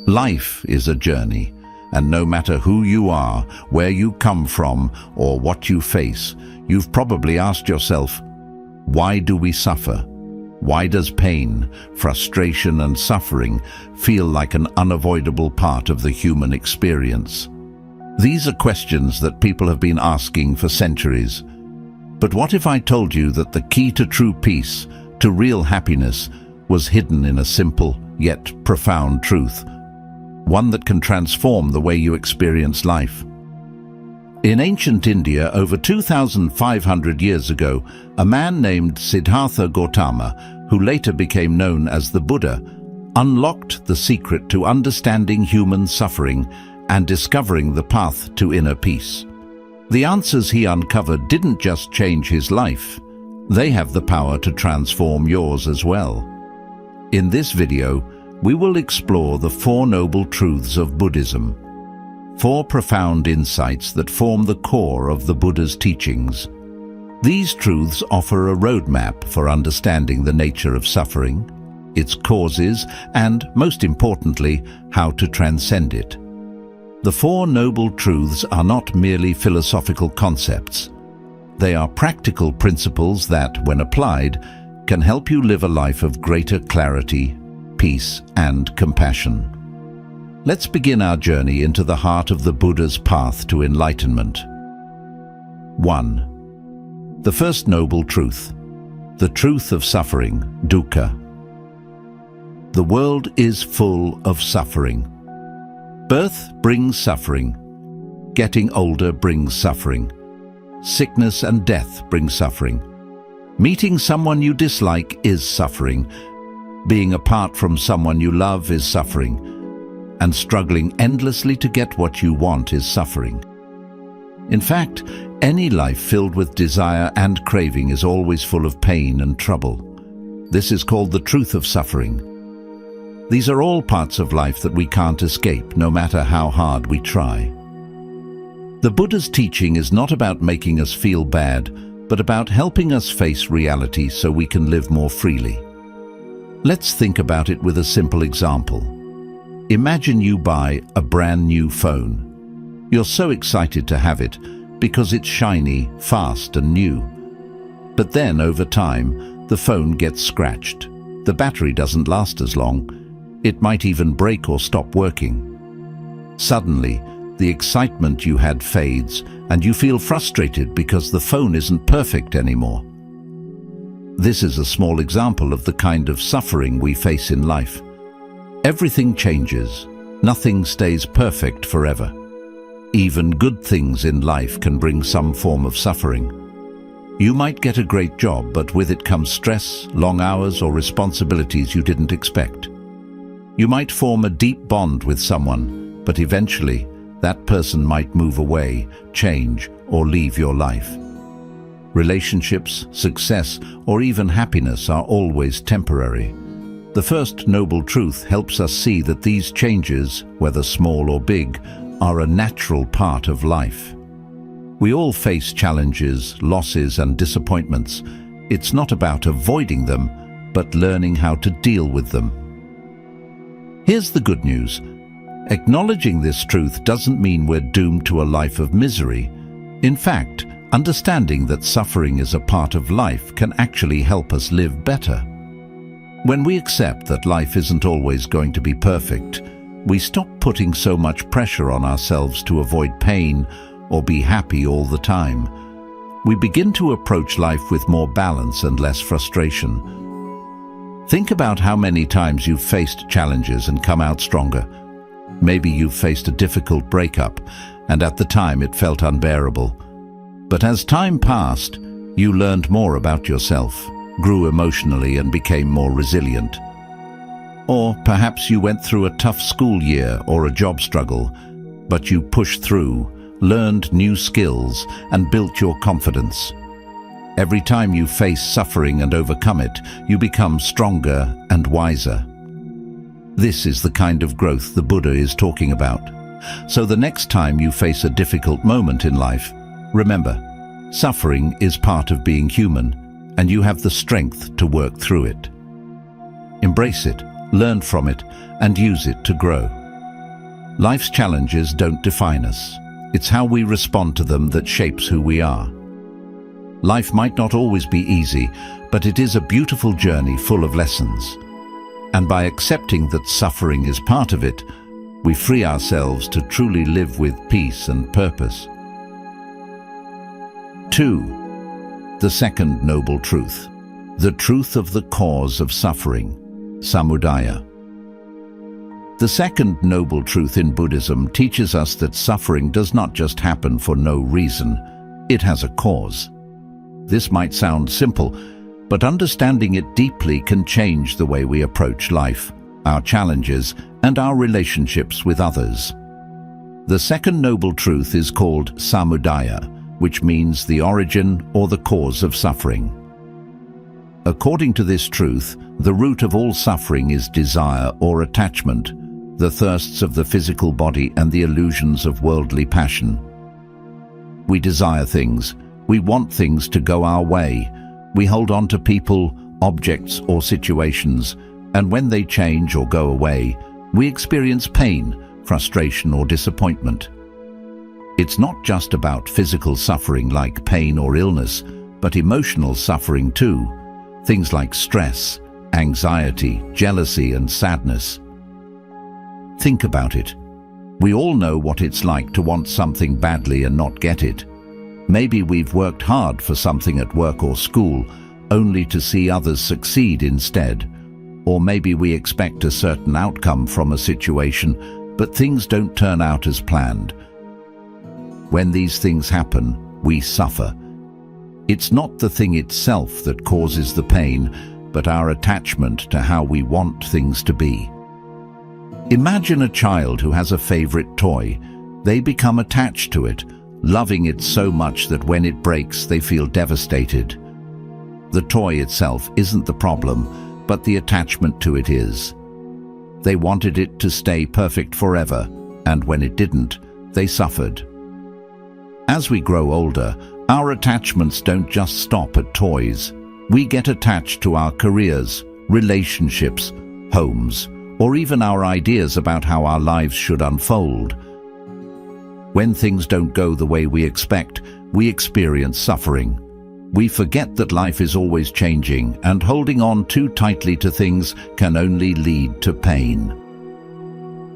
Life is a journey, and no matter who you are, where you come from, or what you face, you've probably asked yourself, why do we suffer? Why does pain, frustration, and suffering feel like an unavoidable part of the human experience? These are questions that people have been asking for centuries. But what if I told you that the key to true peace, to real happiness, was hidden in a simple yet profound truth? One that can transform the way you experience life. In ancient India, over 2,500 years ago, a man named Siddhartha Gautama, who later became known as the Buddha, unlocked the secret to understanding human suffering and discovering the path to inner peace. The answers he uncovered didn't just change his life, they have the power to transform yours as well. In this video, we will explore the Four Noble Truths of Buddhism, 4 profound insights that form the core of the Buddha's teachings. These truths offer a roadmap for understanding the nature of suffering, its causes, and, most importantly, how to transcend it. The Four Noble Truths are not merely philosophical concepts. They are practical principles that, when applied, can help you live a life of greater clarity, peace, and compassion. Let's begin our journey into the heart of the Buddha's path to enlightenment. 1. The first noble truth, the truth of suffering, dukkha. The world is full of suffering. Birth brings suffering. Getting older brings suffering. Sickness and death bring suffering. Meeting someone you dislike is suffering. Being apart from someone you love is suffering. And struggling endlessly to get what you want is suffering. In fact, any life filled with desire and craving is always full of pain and trouble. This is called the truth of suffering. These are all parts of life that we can't escape, no matter how hard we try. The Buddha's teaching is not about making us feel bad, but about helping us face reality so we can live more freely. Let's think about it with a simple example. Imagine you buy a brand new phone. You're so excited to have it because it's shiny, fast, and new. But then, over time, the phone gets scratched. The battery doesn't last as long. It might even break or stop working. Suddenly, the excitement you had fades, and you feel frustrated because the phone isn't perfect anymore. This is a small example of the kind of suffering we face in life. Everything changes. Nothing stays perfect forever. Even good things in life can bring some form of suffering. You might get a great job, but with it comes stress, long hours, or responsibilities you didn't expect. You might form a deep bond with someone, but eventually, that person might move away, change, or leave your life. Relationships, success, or even happiness are always temporary. The first noble truth helps us see that these changes, whether small or big, are a natural part of life. We all face challenges, losses, and disappointments. It's not about avoiding them, but learning how to deal with them. Here's the good news. Acknowledging this truth doesn't mean we're doomed to a life of misery. In fact, understanding that suffering is a part of life can actually help us live better. When we accept that life isn't always going to be perfect, we stop putting so much pressure on ourselves to avoid pain or be happy all the time. We begin to approach life with more balance and less frustration. Think about how many times you've faced challenges and come out stronger. Maybe you've faced a difficult breakup, and at the time it felt unbearable. But as time passed, you learned more about yourself, grew emotionally, and became more resilient. Or perhaps you went through a tough school year or a job struggle, but you pushed through, learned new skills, and built your confidence. Every time you face suffering and overcome it, you become stronger and wiser. This is the kind of growth the Buddha is talking about. So the next time you face a difficult moment in life, remember, suffering is part of being human, and you have the strength to work through it. Embrace it, learn from it, and use it to grow. Life's challenges don't define us. It's how we respond to them that shapes who we are. Life might not always be easy, but it is a beautiful journey full of lessons. And by accepting that suffering is part of it, we free ourselves to truly live with peace and purpose. 2. The second noble truth. The truth of the cause of suffering, samudaya. The second noble truth in Buddhism teaches us that suffering does not just happen for no reason, it has a cause. This might sound simple, but understanding it deeply can change the way we approach life, our challenges, and our relationships with others. The second noble truth is called samudaya, which means the origin or the cause of suffering. According to this truth, the root of all suffering is desire or attachment, the thirsts of the physical body and the illusions of worldly passion. We desire things. We want things to go our way. We hold on to people, objects, or situations, and when they change or go away, we experience pain, frustration, or disappointment. It's not just about physical suffering like pain or illness, but emotional suffering too. Things like stress, anxiety, jealousy, and sadness. Think about it. We all know what it's like to want something badly and not get it. Maybe we've worked hard for something at work or school, only to see others succeed instead. Or maybe we expect a certain outcome from a situation, but things don't turn out as planned. When these things happen, we suffer. It's not the thing itself that causes the pain, but our attachment to how we want things to be. Imagine a child who has a favorite toy. They become attached to it, loving it so much that when it breaks, they feel devastated. The toy itself isn't the problem, but the attachment to it is. They wanted it to stay perfect forever, and when it didn't, they suffered. As we grow older, our attachments don't just stop at toys. We get attached to our careers, relationships, homes, or even our ideas about how our lives should unfold. When things don't go the way we expect, we experience suffering. We forget that life is always changing, and holding on too tightly to things can only lead to pain.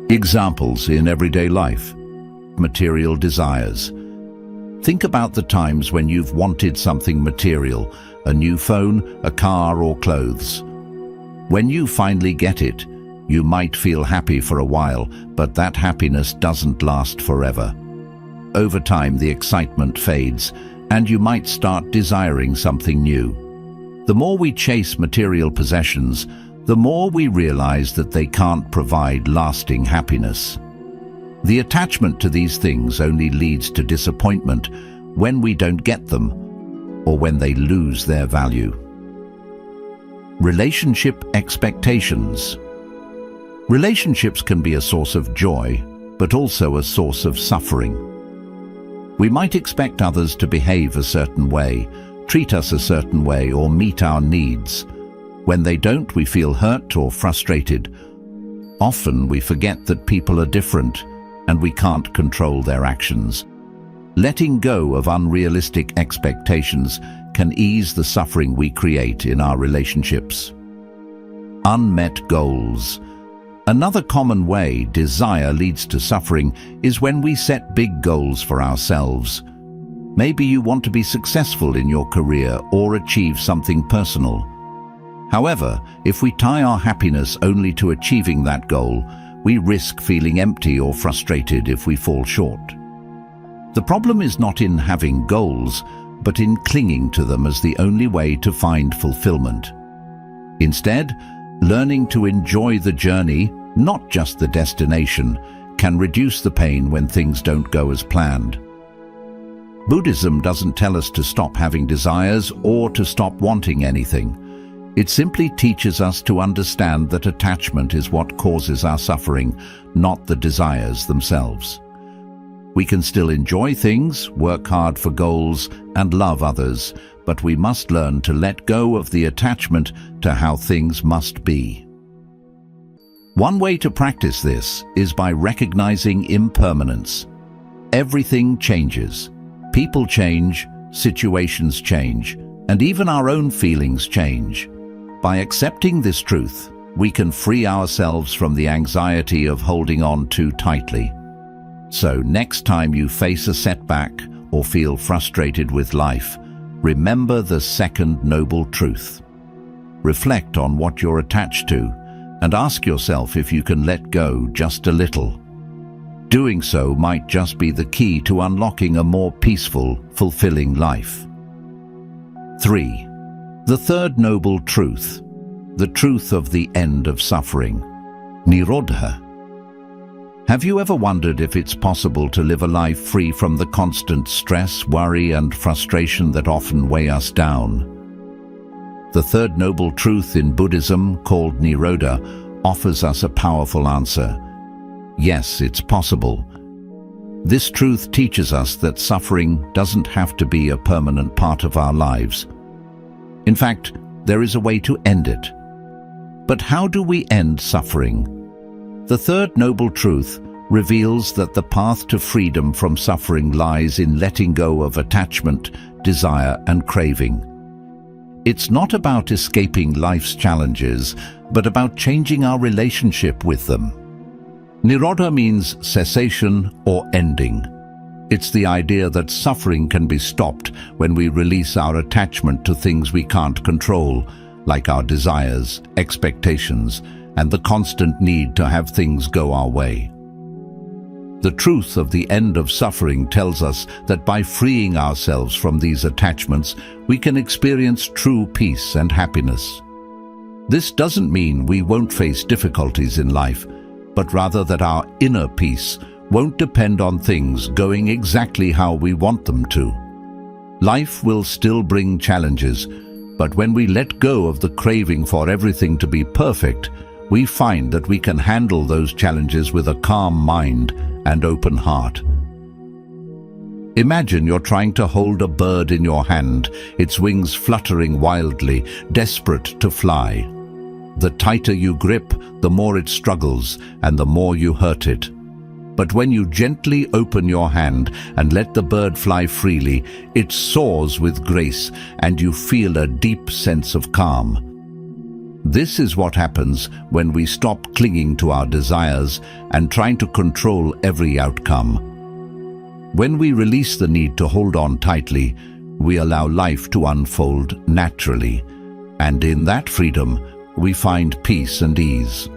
Examples in everyday life. Material desires. Think about the times when you've wanted something material, a new phone, a car, or clothes. When you finally get it, you might feel happy for a while, but that happiness doesn't last forever. Over time, the excitement fades, and you might start desiring something new. The more we chase material possessions, the more we realize that they can't provide lasting happiness. The attachment to these things only leads to disappointment when we don't get them, or when they lose their value. Relationship expectations. Relationships can be a source of joy, but also a source of suffering. We might expect others to behave a certain way, treat us a certain way, or meet our needs. When they don't, we feel hurt or frustrated. Often we forget that people are different, and we can't control their actions. Letting go of unrealistic expectations can ease the suffering we create in our relationships. Unmet goals. Another common way desire leads to suffering is when we set big goals for ourselves. Maybe you want to be successful in your career or achieve something personal. However, if we tie our happiness only to achieving that goal, we risk feeling empty or frustrated if we fall short. The problem is not in having goals, but in clinging to them as the only way to find fulfillment. Instead, learning to enjoy the journey, not just the destination, can reduce the pain when things don't go as planned. Buddhism doesn't tell us to stop having desires or to stop wanting anything. It simply teaches us to understand that attachment is what causes our suffering, not the desires themselves. We can still enjoy things, work hard for goals, and love others, but we must learn to let go of the attachment to how things must be. One way to practice this is by recognizing impermanence. Everything changes. People change, situations change, and even our own feelings change. By accepting this truth, we can free ourselves from the anxiety of holding on too tightly. So next time you face a setback or feel frustrated with life, remember the second noble truth. Reflect on what you're attached to and ask yourself if you can let go just a little. Doing so might just be the key to unlocking a more peaceful, fulfilling life. 3. The third noble truth, the truth of the end of suffering, Nirodha. Have you ever wondered if it's possible to live a life free from the constant stress, worry, and frustration that often weigh us down? The third noble truth in Buddhism, called Nirodha, offers us a powerful answer. Yes, it's possible. This truth teaches us that suffering doesn't have to be a permanent part of our lives. In fact, there is a way to end it. But how do we end suffering? The third noble truth reveals that the path to freedom from suffering lies in letting go of attachment, desire, and craving. It's not about escaping life's challenges, but about changing our relationship with them. Nirodha means cessation or ending. It's the idea that suffering can be stopped when we release our attachment to things we can't control, like our desires, expectations, and the constant need to have things go our way. The truth of the end of suffering tells us that by freeing ourselves from these attachments, we can experience true peace and happiness. This doesn't mean we won't face difficulties in life, but rather that our inner peace won't depend on things going exactly how we want them to. Life will still bring challenges, but when we let go of the craving for everything to be perfect, we find that we can handle those challenges with a calm mind and open heart. Imagine you're trying to hold a bird in your hand, its wings fluttering wildly, desperate to fly. The tighter you grip, the more it struggles and the more you hurt it. But when you gently open your hand and let the bird fly freely, it soars with grace and you feel a deep sense of calm. This is what happens when we stop clinging to our desires and trying to control every outcome. When we release the need to hold on tightly, we allow life to unfold naturally, and in that freedom, we find peace and ease.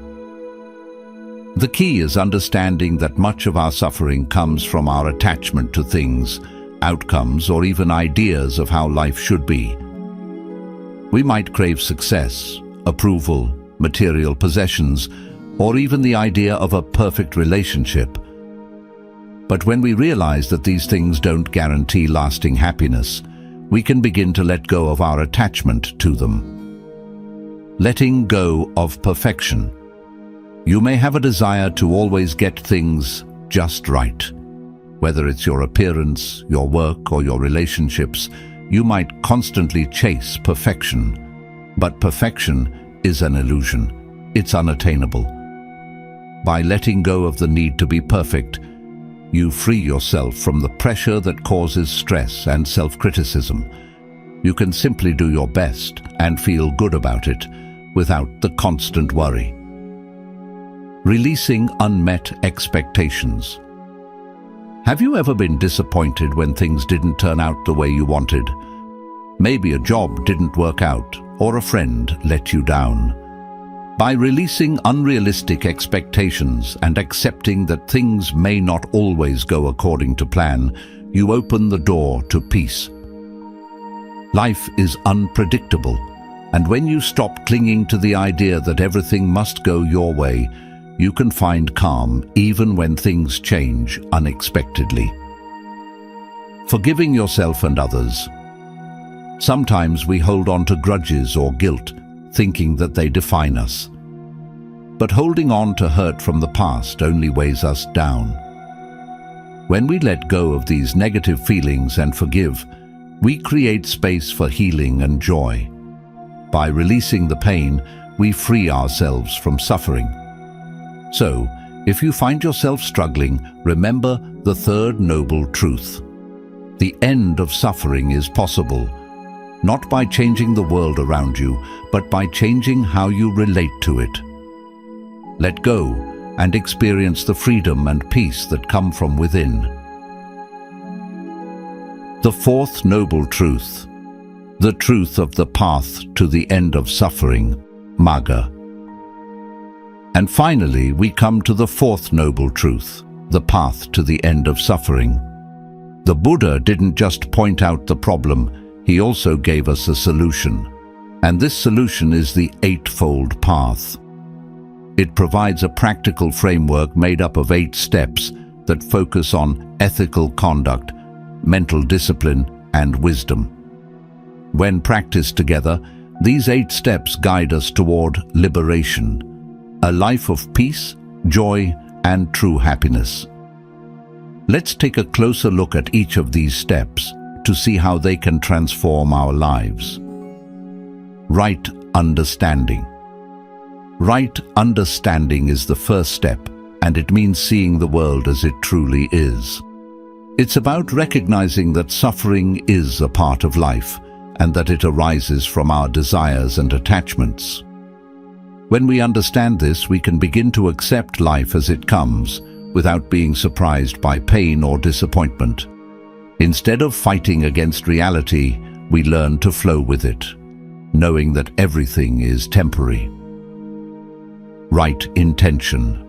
The key is understanding that much of our suffering comes from our attachment to things, outcomes, or even ideas of how life should be. We might crave success, approval, material possessions, or even the idea of a perfect relationship. But when we realize that these things don't guarantee lasting happiness, we can begin to let go of our attachment to them. Letting go of perfection. You may have a desire to always get things just right. Whether it's your appearance, your work, or your relationships, you might constantly chase perfection. But perfection is an illusion. It's unattainable. By letting go of the need to be perfect, you free yourself from the pressure that causes stress and self-criticism. You can simply do your best and feel good about it without the constant worry. Releasing unmet expectations. Have you ever been disappointed when things didn't turn out the way you wanted? Maybe a job didn't work out, or a friend let you down. By releasing unrealistic expectations and accepting that things may not always go according to plan, you open the door to peace. Life is unpredictable, and when you stop clinging to the idea that everything must go your way, you can find calm even when things change unexpectedly. Forgiving yourself and others. Sometimes we hold on to grudges or guilt, thinking that they define us. But holding on to hurt from the past only weighs us down. When we let go of these negative feelings and forgive, we create space for healing and joy. By releasing the pain, we free ourselves from suffering. So, if you find yourself struggling, remember the third noble truth. The end of suffering is possible, not by changing the world around you, but by changing how you relate to it. Let go and experience the freedom and peace that come from within. The fourth noble truth, the truth of the path to the end of suffering, Magga. And finally, we come to the fourth noble truth, the path to the end of suffering. The Buddha didn't just point out the problem, he also gave us a solution. And this solution is the Eightfold Path. It provides a practical framework made up of 8 steps that focus on ethical conduct, mental discipline, and wisdom. When practiced together, these 8 steps guide us toward liberation, a life of peace, joy, and true happiness. Let's take a closer look at each of these steps to see how they can transform our lives. Right understanding. Right understanding is the first step, and it means seeing the world as it truly is. It's about recognizing that suffering is a part of life, and that it arises from our desires and attachments. When we understand this, we can begin to accept life as it comes, without being surprised by pain or disappointment. Instead of fighting against reality, we learn to flow with it, knowing that everything is temporary. Right intention.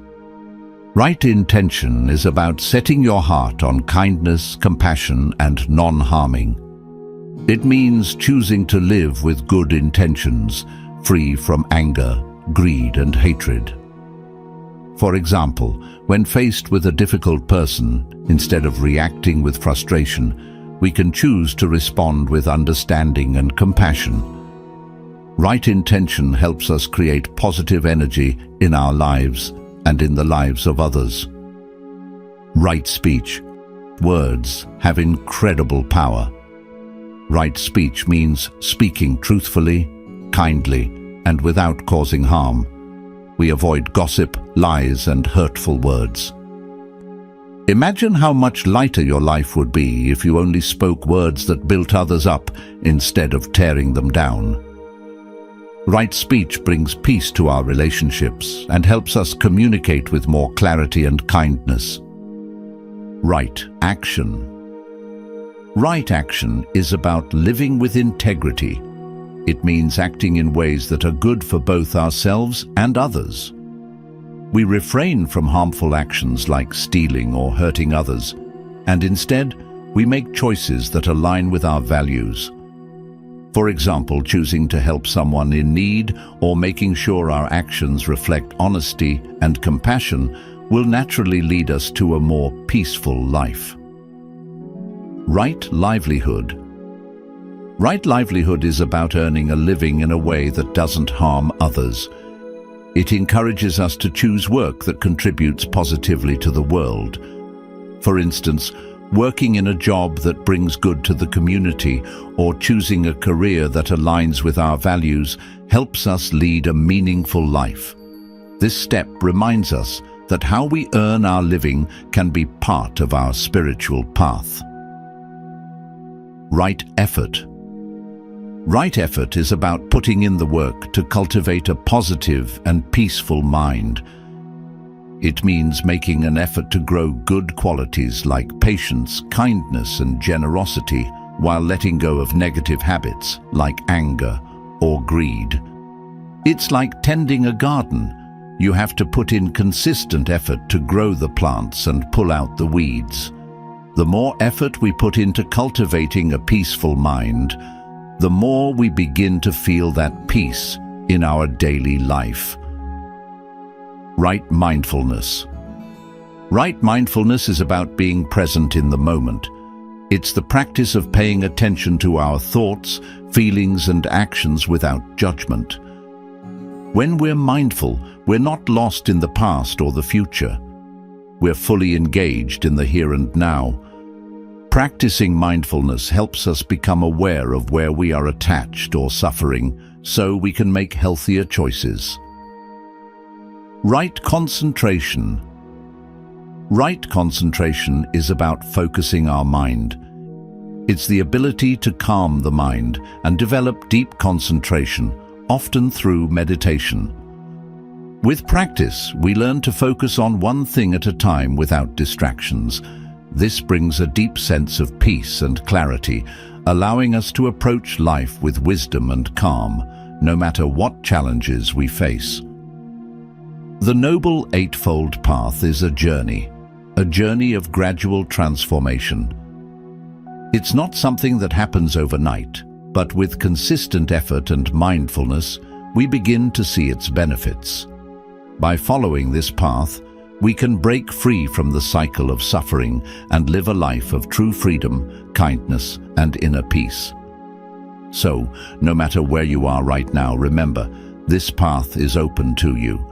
Right intention is about setting your heart on kindness, compassion, and non-harming. It means choosing to live with good intentions, free from anger, greed, and hatred. For example, when faced with a difficult person, instead of reacting with frustration, we can choose to respond with understanding and compassion. Right intention helps us create positive energy in our lives and in the lives of others. Right speech. Words have incredible power. Right speech means speaking truthfully, kindly, and without causing harm. We avoid gossip, lies, and hurtful words. Imagine how much lighter your life would be if you only spoke words that built others up instead of tearing them down. Right speech brings peace to our relationships and helps us communicate with more clarity and kindness. Right action. Right action is about living with integrity. It means acting in ways that are good for both ourselves and others. We refrain from harmful actions like stealing or hurting others, and instead, we make choices that align with our values. For example, choosing to help someone in need or making sure our actions reflect honesty and compassion will naturally lead us to a more peaceful life. Right livelihood. Right livelihood is about earning a living in a way that doesn't harm others. It encourages us to choose work that contributes positively to the world. For instance, working in a job that brings good to the community or choosing a career that aligns with our values helps us lead a meaningful life. This step reminds us that how we earn our living can be part of our spiritual path. Right effort. Right effort is about putting in the work to cultivate a positive and peaceful mind. It means making an effort to grow good qualities like patience, kindness, and generosity, while letting go of negative habits like anger or greed. It's like tending a garden. You have to put in consistent effort to grow the plants and pull out the weeds. The more effort we put into cultivating a peaceful mind, the more we begin to feel that peace in our daily life. Right mindfulness. Right mindfulness is about being present in the moment. It's the practice of paying attention to our thoughts, feelings, and actions without judgment. When we're mindful, we're not lost in the past or the future. We're fully engaged in the here and now. Practicing mindfulness helps us become aware of where we are attached or suffering, so we can make healthier choices. Right concentration. Right concentration is about focusing our mind. It's the ability to calm the mind and develop deep concentration, often through meditation. With practice, we learn to focus on one thing at a time without distractions. This brings a deep sense of peace and clarity, allowing us to approach life with wisdom and calm, no matter what challenges we face. The Noble Eightfold Path is a journey of gradual transformation. It's not something that happens overnight, but with consistent effort and mindfulness, we begin to see its benefits. By following this path, we can break free from the cycle of suffering and live a life of true freedom, kindness, and inner peace. So, no matter where you are right now, remember, this path is open to you.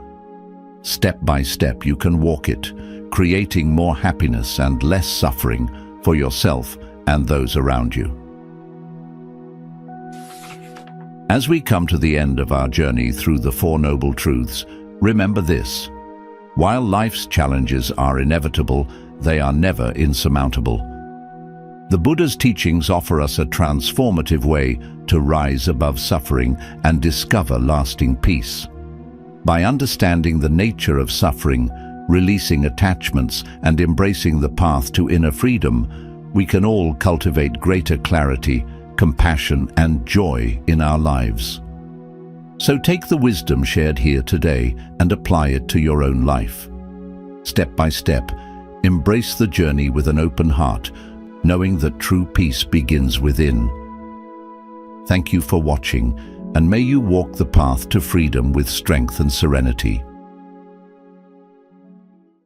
Step by step, you can walk it, creating more happiness and less suffering for yourself and those around you. As we come to the end of our journey through the Four Noble Truths, remember this: while life's challenges are inevitable, they are never insurmountable. The Buddha's teachings offer us a transformative way to rise above suffering and discover lasting peace. By understanding the nature of suffering, releasing attachments, and embracing the path to inner freedom, we can all cultivate greater clarity, compassion, and joy in our lives. So take the wisdom shared here today and apply it to your own life. Step by step, embrace the journey with an open heart, knowing that true peace begins within. Thank you for watching, and may you walk the path to freedom with strength and serenity.